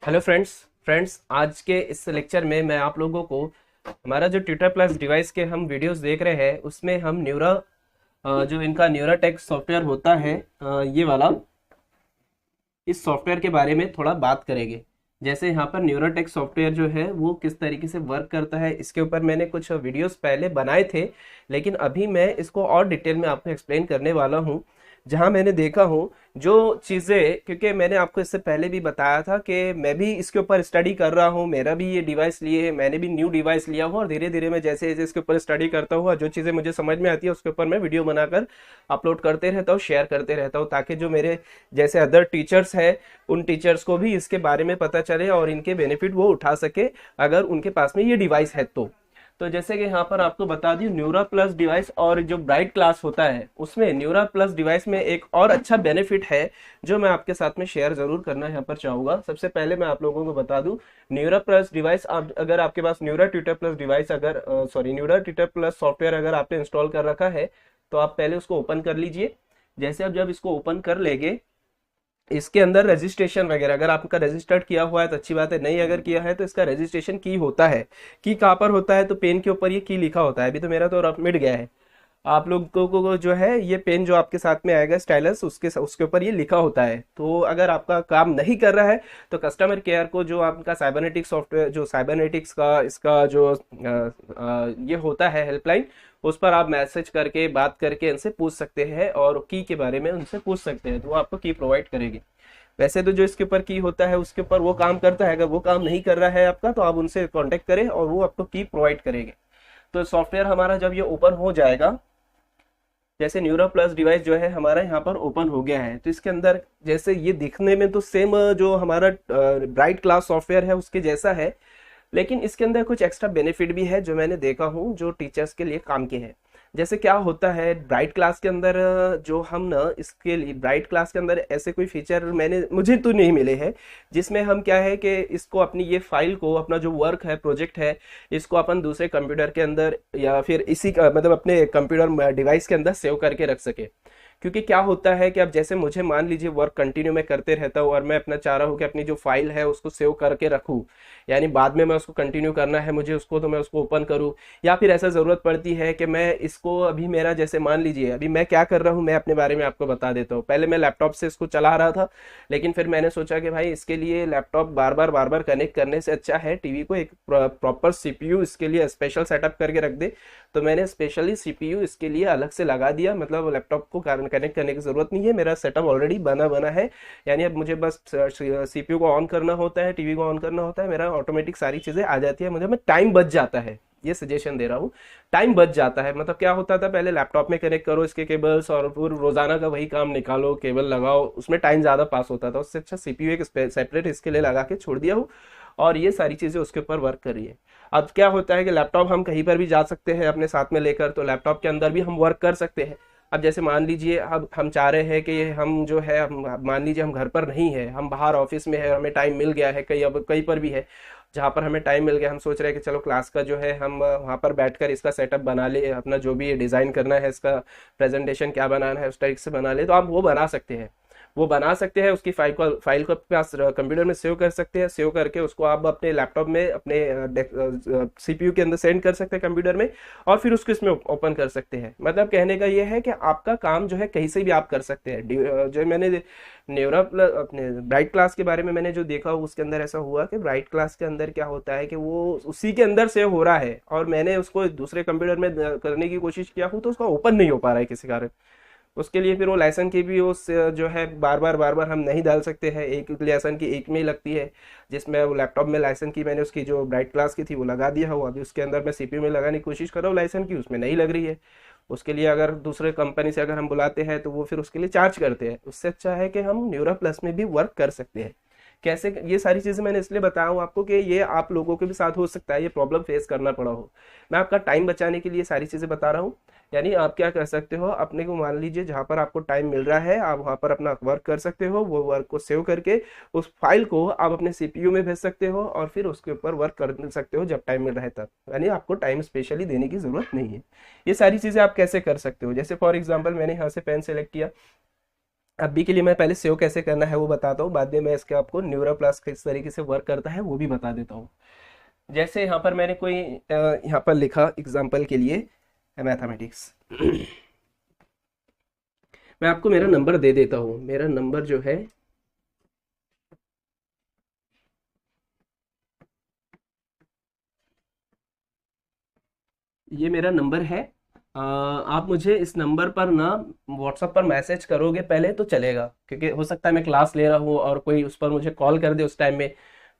Hello friends आज के इस लेक्चर में मैं आप लोगों को हमारा जो ट्विटर प्लस डिवाइस के हम वीडियोस देख रहे हैं उसमें हम न्यूरा जो इनका न्यूरा टेक सॉफ्टवेयर होता है ये वाला इस सॉफ्टवेयर के बारे में थोड़ा बात करेंगे। जैसे यहाँ पर न्यूराटेक सॉफ्टवेयर जो है वो किस तरीके से वर्क करता है इसके ऊपर मैंने कुछ वीडियोस पहले बनाए थे, लेकिन अभी मैं इसको और डिटेल में आपको एक्सप्लेन करने वाला हूँ। जहाँ मैंने देखा हूँ जो चीज़ें, क्योंकि मैंने आपको इससे पहले भी बताया था कि मैं भी इसके ऊपर स्टडी कर रहा हूँ, मेरा भी ये डिवाइस लिए है, मैंने भी न्यू डिवाइस लिया हुआ और धीरे धीरे मैं जैसे जैसे इसके ऊपर स्टडी करता हूँ जो चीज़ें मुझे समझ में आती है उसके ऊपर मैं वीडियो बनाकर अपलोड करते रहता हूँ, शेयर करते रहता हूँ, ताकि जो मेरे जैसे अदर टीचर्स है उन टीचर्स को भी इसके बारे में पता चले और इनके बेनिफिट वो उठा सके अगर उनके पास में ये डिवाइस है तो जैसे कि यहाँ पर आपको बता दी न्यूरा प्लस डिवाइस और जो ब्राइट क्लास होता है उसमें न्यूरा प्लस डिवाइस में एक और अच्छा बेनिफिट है जो मैं आपके साथ में शेयर जरूर करना यहाँ पर चाहूंगा। सबसे पहले मैं आप लोगों को बता दूं, न्यूरा प्लस डिवाइस अगर आपके पास न्यूरा ट्विटर प्लस डिवाइस अगर न्यूरा ट्विटर प्लस सॉफ्टवेयर अगर आपने इंस्टॉल कर रखा है तो आप पहले उसको ओपन कर लीजिए। जैसे आप जब इसको ओपन कर लेंगे इसके अंदर रजिस्ट्रेशन वगैरह अगर आपका रजिस्टर्ड किया हुआ है तो अच्छी बात है, नहीं अगर किया है तो इसका रजिस्ट्रेशन की होता है। की कहाँ पर होता है तो पेन के ऊपर ये की लिखा होता है। अभी तो मेरा तो रफ मिट गया है, आप लोगों को जो है ये पेन जो आपके साथ में आएगा स्टाइलस उसके ऊपर ये लिखा होता है। तो अगर आपका काम नहीं कर रहा है तो कस्टमर केयर को जो आपका साइबरनेटिक्स सॉफ्टवेयर जो साइबरनेटिक्स का इसका जो ये होता है हेल्पलाइन, उस पर आप मैसेज करके बात करके इनसे पूछ सकते हैं और की के बारे में उनसे पूछ सकते हैं तो वो आपको की प्रोवाइड करेगी। वैसे तो जो इसके ऊपर की होता है उसके ऊपर वो काम करता है, अगर वो काम नहीं कर रहा है आपका तो आप उनसे कांटेक्ट करें और वो आपको की प्रोवाइड करेंगे। तो सॉफ्टवेयर हमारा जब ये ओपन हो जाएगा, जैसे न्यूरा प्लस डिवाइस जो है हमारा यहाँ पर ओपन हो गया है तो इसके अंदर जैसे ये दिखने में तो सेम जो हमारा ब्राइट क्लास सॉफ्टवेयर है उसके जैसा है, लेकिन इसके अंदर कुछ एक्स्ट्रा बेनिफिट भी है जो मैंने देखा हूँ जो टीचर्स के लिए काम के हैं। जैसे क्या होता है ब्राइट क्लास के अंदर जो हम ना इसके लिए ब्राइट क्लास के अंदर ऐसे कोई फीचर मुझे तो नहीं मिले हैं जिसमें हम क्या है कि इसको अपनी ये फाइल को अपना जो वर्क है प्रोजेक्ट है इसको अपन दूसरे कंप्यूटर के अंदर या फिर इसी का मतलब अपने कंप्यूटर डिवाइस के अंदर सेव करके रख सके। क्योंकि क्या होता है कि अब जैसे मुझे मान लीजिए वर्क कंटिन्यू मैं करते रहता हूँ और मैं अपना चाह रहा हूँ कि अपनी जो फाइल है उसको सेव करके रखूँ, यानी बाद में मैं उसको कंटिन्यू करना है मुझे उसको तो मैं उसको ओपन करूँ, या फिर ऐसा ज़रूरत पड़ती है कि मैं इसको अभी मेरा जैसे मान लीजिए अभी मैं क्या कर रहा हूँ मैं अपने बारे में आपको बता देता हूँ। पहले मैं लैपटॉप से इसको चला रहा था, लेकिन फिर मैंने सोचा कि भाई इसके लिए लैपटॉप बार बार कनेक्ट करने से अच्छा है टीवी को एक प्रॉपर सीपीयू इसके लिए स्पेशल सेटअप करके रख दे। तो मैंने स्पेशली सीपीयू इसके लिए अलग से लगा दिया, मतलब लैपटॉप को कनेक्ट करने की ज़रूरत नहीं है, मेरा सेटअप ऑलरेडी बना बना है। यानी अब मुझे बस सीपीयू को ऑन करना होता है, टीवी को ऑन करना होता है, मेरा ऑटोमेटिक सारी चीज़ें आ जाती है, मुझे मैं टाइम बच जाता है। ये सजेशन दे रहा हूँ, टाइम बच जाता है। मतलब क्या होता था पहले लैपटॉप में कनेक्ट करो इसके केबल्स और फिर रोजाना का वही काम निकालो केबल लगाओ, उसमें टाइम ज़्यादा पास होता था। उससे अच्छा सीपीयू एक सेपरेट इसके लिए लगा के छोड़ दिया हूँ और ये सारी चीज़ें उसके ऊपर वर्क कर रही है। अब क्या होता है कि लैपटॉप हम कहीं पर भी जा सकते हैं अपने साथ में लेकर, तो लैपटॉप के अंदर भी हम वर्क कर सकते हैं। अब जैसे मान लीजिए अब हम चाह रहे हैं कि हम जो है हम मान लीजिए हम घर पर नहीं है, हम बाहर ऑफिस में है, हमें टाइम मिल गया है, कहीं अब कहीं पर भी है जहाँ पर हमें टाइम मिल गया, हम सोच रहे हैं कि चलो क्लास का जो है हम वहाँ पर बैठकर इसका सेटअप बना ले, अपना जो भी डिज़ाइन करना है इसका प्रेजेंटेशन क्या बनाना है उस टाइप से बना ले, तो आप वो बना सकते हैं। वो बना सकते हैं, उसकी फाइल को अपने पास कंप्यूटर में सेव कर सकते हैं, सेव करके उसको आप अपने लैपटॉप में अपने सीपीयू के अंदर सेंड कर सकते हैं कंप्यूटर में और फिर उसको इसमें ओपन कर सकते हैं। मतलब कहने का ये है कि आपका काम जो है कहीं से भी आप कर सकते हैं। जो मैंने न्यूरा प्लस अपने ब्राइट क्लास के बारे में मैंने जो देखा उसके अंदर ऐसा हुआ कि ब्राइट क्लास के अंदर क्या होता है कि वो उसी के अंदर सेव हो रहा है और मैंने उसको दूसरे कंप्यूटर में करने की कोशिश किया हूँ तो उसका ओपन नहीं हो पा रहा है किसी कारण। उसके लिए फिर वो लाइसेंस की भी उस जो है बार बार हम नहीं डाल सकते हैं, एक लाइसेंस की एक में ही लगती है, जिसमें वो लैपटॉप में लाइसेंस की मैंने उसकी जो ब्राइट क्लास की थी वो लगा दिया हुआ, अभी उसके अंदर मैं सीपीयू में लगाने की कोशिश कर रहा हूँ लाइसेंस की, उसमें नहीं लग रही है। उसके लिए अगर दूसरे कंपनी से अगर हम बुलाते हैं तो वो फिर उसके लिए चार्ज करते हैं, उससे अच्छा है कि हम न्यूरा प्लस में भी वर्क कर सकते हैं। कैसे ये सारी चीज़ें मैंने इसलिए बताया हूँ आपको कि ये आप लोगों के भी साथ हो सकता है ये प्रॉब्लम फेस करना पड़ा हो। मैं आपका टाइम बचाने के लिए सारी चीज़ें बता रहा हूँ। यानी आप क्या कर सकते हो, अपने को मान लीजिए जहाँ पर आपको टाइम मिल रहा है आप वहाँ पर अपना वर्क कर सकते हो, वो वर्क को सेव करके उस फाइल को आप अपने सीपीयू में भेज सकते हो और फिर उसके ऊपर वर्क कर सकते हो जब टाइम मिल रहा है तब। यानी आपको टाइम स्पेशली देने की ज़रूरत नहीं है। ये सारी चीज़ें आप कैसे कर सकते हो, जैसे फॉर एग्जाम्पल मैंने यहाँ से पेन सेलेक्ट किया, अभी के लिए मैं पहले सेव कैसे करना है वो बताता हूँ, बाद में मैं इसके आपको न्यूरा प्लस किस तरीके से वर्क करता है वो भी बता देता हूँ। जैसे यहाँ पर मैंने कोई यहाँ पर लिखा एग्जाम्पल के लिए मैथमेटिक्स। मैं आपको मेरा नंबर दे देता हूँ। मेरा नंबर जो है ये मेरा नंबर है। आप मुझे इस नंबर पर ना व्हाट्सएप पर मैसेज करोगे पहले तो चलेगा, क्योंकि हो सकता है मैं क्लास ले रहा हूँ और कोई उस पर मुझे कॉल कर दे उस टाइम में,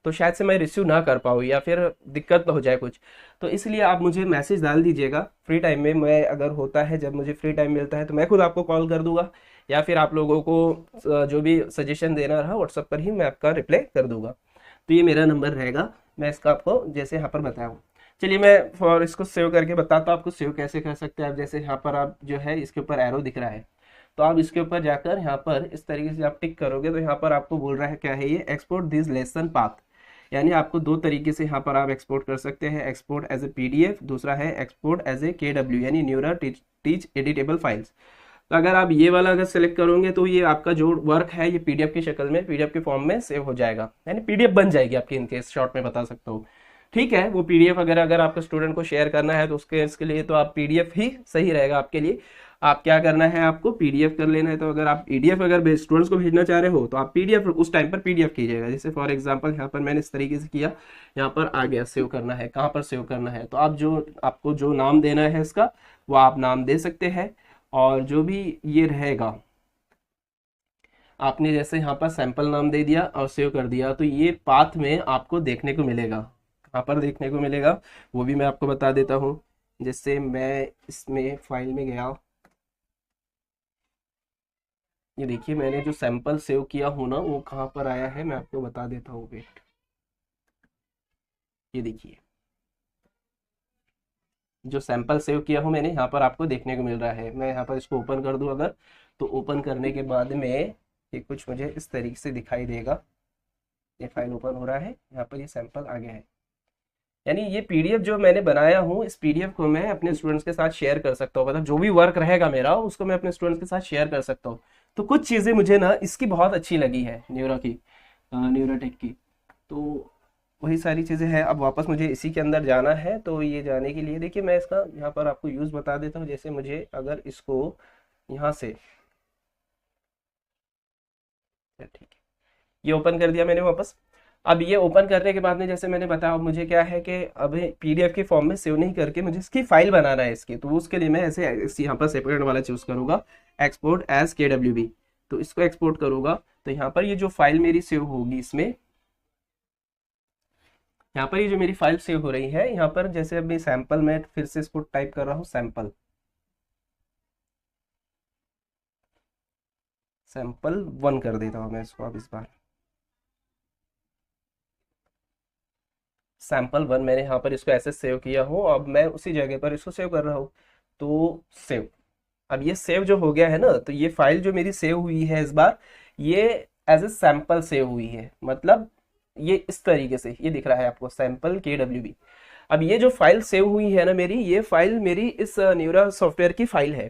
तो शायद से मैं रिसीव ना कर पाऊँ या फिर दिक्कत हो जाए कुछ। तो इसलिए आप मुझे मैसेज डाल दीजिएगा फ्री टाइम में। मैं अगर होता है जब मुझे फ्री टाइम मिलता है तो मैं खुद आपको कॉल कर दूंगा, या फिर आप लोगों को जो भी सजेशन देना रहा व्हाट्सएप पर ही मैं आपका रिप्लाई कर दूंगा। तो ये मेरा नंबर रहेगा, मैं इसका आपको जैसे यहाँ पर बताया हूँ। चलिए मैं फॉर इसको सेव करके बताता हूँ आपको सेव कैसे कर सकते हैं आप। जैसे यहाँ पर आप जो है इसके ऊपर एरो दिख रहा है, तो आप इसके ऊपर जाकर यहाँ पर इस तरीके से आप टिक करोगे तो यहाँ पर आपको बोल रहा है क्या है ये, एक्सपोर्ट दिस लेसन पाथ। यानी आपको दो तरीके से यहाँ पर आप एक्सपोर्ट कर सकते हैं, एक्सपोर्ट एज ए पीडीएफ, दूसरा है एक्सपोर्ट एज ए केडब्ल्यू यानी न्यूरा टीच एडिटेबल फाइल्स। तो अगर आप ये वाला अगर सेलेक्ट करोगे तो ये आपका जो वर्क है ये पीडीएफ की शक्ल में, पीडीएफ के फॉर्म में सेव हो जाएगा, यानी पीडीएफ बन जाएगी आपकी। इनके शॉर्ट में बता सकता हूँ, ठीक है। वो पीडीएफ अगर आपको स्टूडेंट को शेयर करना है तो इसके लिए तो आप पीडीएफ ही सही रहेगा आपके लिए। आप क्या करना है, आपको पीडीएफ कर लेना है। तो अगर आप पीडीएफ अगर स्टूडेंट्स को भेजना चाह रहे हो तो आप पीडीएफ उस टाइम पर पीडीएफ कीजिएगा। जैसे फॉर एग्जांपल यहाँ पर मैंने इस तरीके से किया, यहाँ पर आ गया सेव करना है। कहाँ पर सेव करना है, तो आपको जो नाम देना है इसका वो आप नाम दे सकते हैं। और जो भी ये रहेगा, आपने जैसे यहाँ पर सैंपल नाम दे दिया और सेव कर दिया, तो ये पाथ में आपको देखने को मिलेगा। कहाँ पर देखने को मिलेगा वो भी मैं आपको बता देता हूँ। जैसे मैं इसमें फाइल में गया, ये देखिए मैंने जो सैंपल सेव किया हूँ ना वो कहाँ पर आया है मैं आपको बता देता हूँ, वेट। ये देखिए जो सैंपल सेव किया हूँ मैंने यहाँ पर आपको देखने को मिल रहा है। मैं यहाँ पर इसको ओपन कर दूँ अगर, तो ओपन करने के बाद में ये कुछ मुझे इस तरीके से दिखाई देगा। ये फाइल ओपन हो रहा है, यहाँ पर ये सैंपल आ गया है। यानी ये पीडीएफ जो मैंने बनाया हूँ, इस पीडीएफ को मैं अपने स्टूडेंट्स के साथ शेयर कर सकता हूँ। मतलब जो भी वर्क रहेगा मेरा उसको मैं अपने स्टूडेंट्स के साथ शेयर कर सकता हूँ। तो कुछ चीज़ें मुझे ना इसकी बहुत अच्छी लगी है, न्यूराटेक की। तो वही सारी चीज़ें हैं। अब वापस मुझे इसी के अंदर जाना है, तो ये जाने के लिए देखिए मैं इसका यहाँ पर आपको यूज़ बता देता हूँ। जैसे मुझे अगर इसको यहाँ से, ठीक है, ये ओपन कर दिया मैंने वापस। अब ये ओपन करने के बाद में जैसे मैंने बताया, अब मुझे क्या है कि अब पीडीएफ के फॉर्म में सेव नहीं करके मुझे इसकी फाइल बनाना है इसकी। तो उसके लिए मैं ऐसे यहाँ पर सेपरेट वाला चूज करूंगा, एक्सपोर्ट एज केडब्ल्यूबी। तो इसको एक्सपोर्ट करूंगा तो यहाँ पर ये जो फाइल मेरी सेव होगी इसमें, यहाँ पर ये जो मेरी फाइल सेव हो रही है, यहाँ पर जैसे अभी सैंपल मैं फिर से इसको टाइप कर रहा हूँ, सैंपल 1 कर देता हूँ मैं इसको। अब इस बार सैंपल 1 मैंने यहाँ पर इसको ऐसे सेव किया हूँ। अब मैं उसी जगह पर इसको सेव कर रहा हूँ, तो सेव। अब ये सेव जो हो गया है ना, तो ये फाइल जो मेरी सेव हुई है इस बार, ये एज ए सैंपल सेव हुई है। मतलब ये इस तरीके से ये दिख रहा है आपको, सैंपल KWB। अब ये जो फाइल सेव हुई है ना मेरी, ये फाइल मेरी इस न्यूरा सॉफ्टवेयर की फाइल है।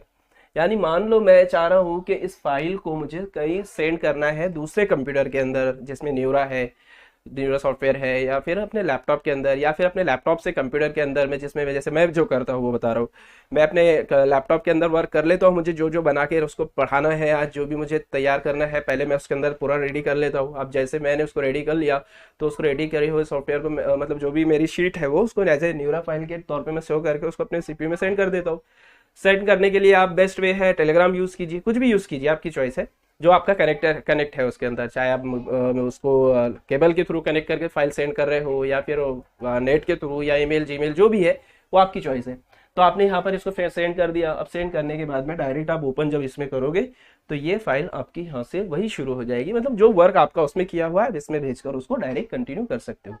यानी मान लो मैं चाह रहा हूँ कि इस फाइल को मुझे कहीं सेंड करना है दूसरे कंप्यूटर के अंदर जिसमें न्यूरा है, न्यूरा सॉफ्टवेयर है, या फिर अपने लैपटॉप के अंदर, या फिर अपने लैपटॉप से कंप्यूटर के अंदर में, जिसमें जैसे मैं जो करता हूँ वो बता रहा हूँ। मैं अपने लैपटॉप के अंदर वर्क कर लेता हूँ, मुझे जो जो बना के उसको पढ़ाना है, आज जो भी मुझे तैयार करना है पहले मैं उसके अंदर पूरा रेडी कर लेता हूँ। अब जैसे मैंने उसको रेडी कर लिया, तो उसको रेडी करे हुए सॉफ्टवेयर को मतलब जो भी मेरी शीट है वो उसको एज ए न्यूरा फाइल के तौर पर मैं सेव करके उसको अपने सीपीयू में सेंड कर देता हूँ। सेंड करने के लिए आप बेस्ट वे है टेलीग्राम यूज़ कीजिए, कुछ भी यूज़ कीजिए, आपकी चॉइस है। जो आपका कनेक्ट है उसके अंदर, चाहे आप उसको केबल के थ्रू कनेक्ट करके फाइल सेंड कर रहे हो, या फिर नेट के थ्रू, या ईमेल जीमेल, जो भी है वो आपकी चॉइस है। तो आपने यहाँ पर इसको सेंड कर दिया। अब सेंड करने के बाद में डायरेक्ट आप ओपन जब इसमें करोगे तो ये फाइल आपकी यहाँ से वही शुरू हो जाएगी। मतलब जो वर्क आपका उसमें किया हुआ है इसमें भेजकर उसको डायरेक्ट कंटिन्यू कर सकते हो।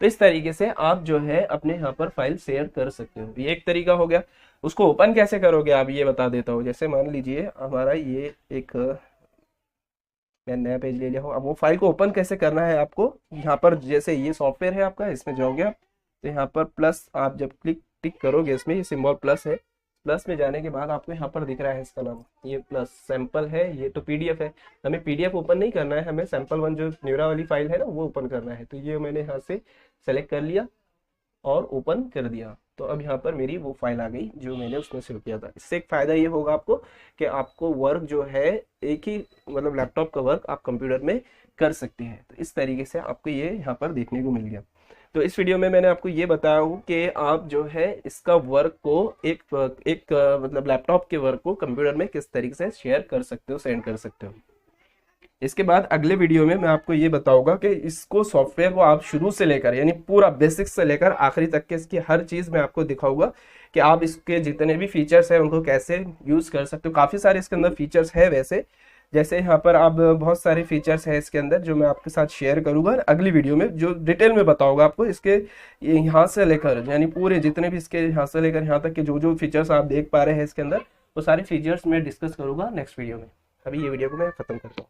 तो इस तरीके से आप जो है अपने यहाँ पर फाइल शेयर कर सकते हो। ये एक तरीका हो गया। उसको ओपन कैसे करोगे आप ये बता देता हूँ। जैसे मान लीजिए हमारा ये एक मैं नया पेज ले लिया हूँ। अब वो फाइल को ओपन कैसे करना है आपको, यहाँ पर जैसे ये सॉफ्टवेयर है आपका, इसमें जाओगे आप, तो यहाँ पर प्लस आप जब क्लिक टिक करोगे, इसमें ये सिंबल प्लस है, प्लस में जाने के बाद आपको यहाँ पर दिख रहा है इसका नाम, ये प्लस सैंपल है, ये तो पीडीएफ है। हमें पीडीएफ ओपन नहीं करना है, हमें सैंपल वन जो न्यूरा वाली फाइल है ना वो ओपन करना है। तो ये मैंने यहाँ से सेलेक्ट कर लिया और ओपन कर दिया। तो अब यहाँ पर मेरी वो फाइल आ गई जो मैंने उसमें सेव किया था। इससे एक फ़ायदा ये होगा आपको कि आपको वर्क जो है एक ही मतलब लैपटॉप का वर्क आप कंप्यूटर में कर सकते हैं। तो इस तरीके से आपको ये यहाँ पर देखने को मिल गया। तो इस वीडियो में मैंने आपको ये बताया हूँ कि आप जो है इसका वर्क को एक मतलब लैपटॉप के वर्क को कंप्यूटर में किस तरीके से शेयर कर सकते हो, सेंड कर सकते हो। इसके बाद अगले वीडियो में मैं आपको ये बताऊंगा कि इसको सॉफ्टवेयर को आप शुरू से लेकर यानी पूरा बेसिक्स से लेकर आखिरी तक के इसकी हर चीज़ मैं आपको दिखाऊंगा कि आप इसके जितने भी फीचर्स हैं उनको कैसे यूज़ कर सकते हो। काफ़ी सारे इसके अंदर फीचर्स है वैसे, जैसे यहाँ पर आप बहुत सारे फीचर्स हैं इसके अंदर जो मैं आपके साथ शेयर करूंगा अगली वीडियो में, जो डिटेल में बताऊंगा आपको इसके यहाँ से लेकर यानी पूरे जितने भी इसके यहाँ से लेकर यहाँ तक के जो जो फीचर्स आप देख पा रहे हैं इसके अंदर, वो सारे फीचर्स मैं डिस्कस करूंगा नेक्स्ट वीडियो में। अभी ये वीडियो को मैं खत्म करता हूँ।